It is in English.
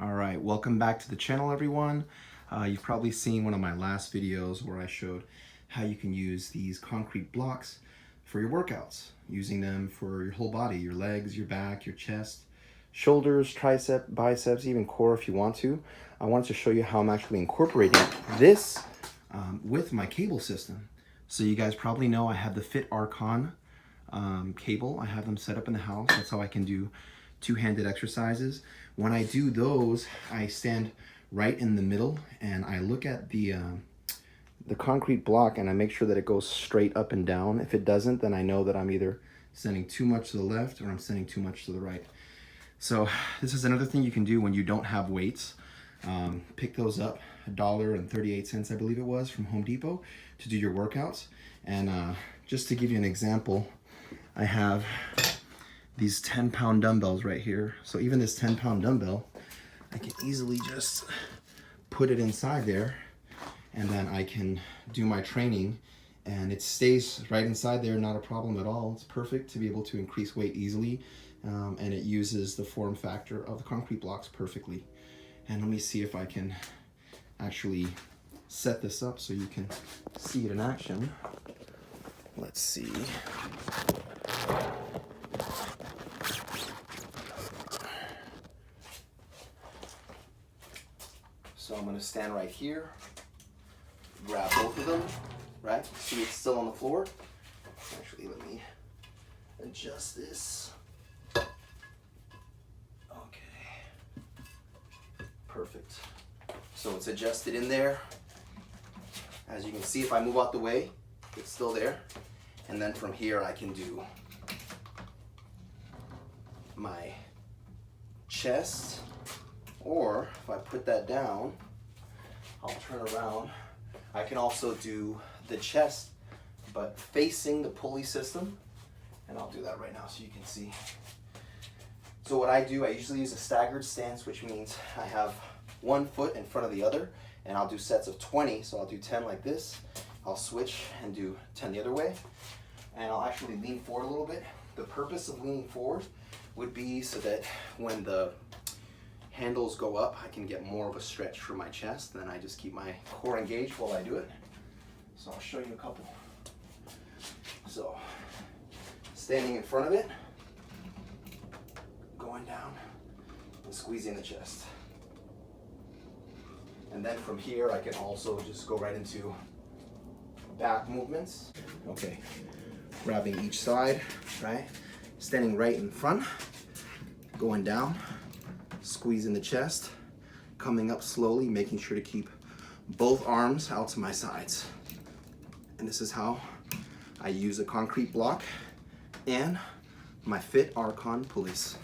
All right, welcome back to the channel, everyone. You've probably seen one of my last videos where I showed how you can use these concrete blocks for your workouts, using them for your whole body, your legs, your back, your chest, shoulders, tricep, biceps, even core if you want to. I wanted to show you how I'm actually incorporating this with my cable system. So you guys probably know I have the Fit Archon cable. I have them set up in the house. That's how I can do two-handed exercises. When I do those, I stand right in the middle and I look at the concrete block and I make sure that it goes straight up and down. If it doesn't, then I know that I'm either sending too much to the left or I'm sending too much to the right. So this is another thing you can do when you don't have weights. Pick those up, $1.38, I believe it was, from Home Depot to do your workouts. And just to give you an example, I have these 10-pound dumbbells right here. So even this 10-pound dumbbell, I can easily just put it inside there and then I can do my training and it stays right inside there, not a problem at all. It's perfect to be able to increase weight easily, and it uses the form factor of the concrete blocks perfectly. And let me see if I can actually set this up so you can see it in action. Let's see. So I'm going to stand right here, grab both of them, right? See it's still on the floor. Actually, let me adjust this. Okay. Perfect. So it's adjusted in there. As you can see, if I move out the way, it's still there. And then from here, I can do my chest. Or if I put that down, I'll turn around. I can also do the chest, but facing the pulley system. And I'll do that right now so you can see. So what I do, I usually use a staggered stance, which means I have one foot in front of the other, and I'll do sets of 20. So I'll do 10 like this. I'll switch and do 10 the other way. And I'll actually lean forward a little bit. The purpose of leaning forward would be so that when the handles go up, I can get more of a stretch for my chest. Then I just keep my core engaged while I do it. So I'll show you a couple. So standing in front of it, going down and squeezing the chest. And then from here, I can also just go right into back movements. Okay, grabbing each side, right? Standing right in front, going down, squeezing the chest, coming up slowly, making sure to keep both arms out to my sides. And this is how I use a concrete block and my Fit Archon pulleys.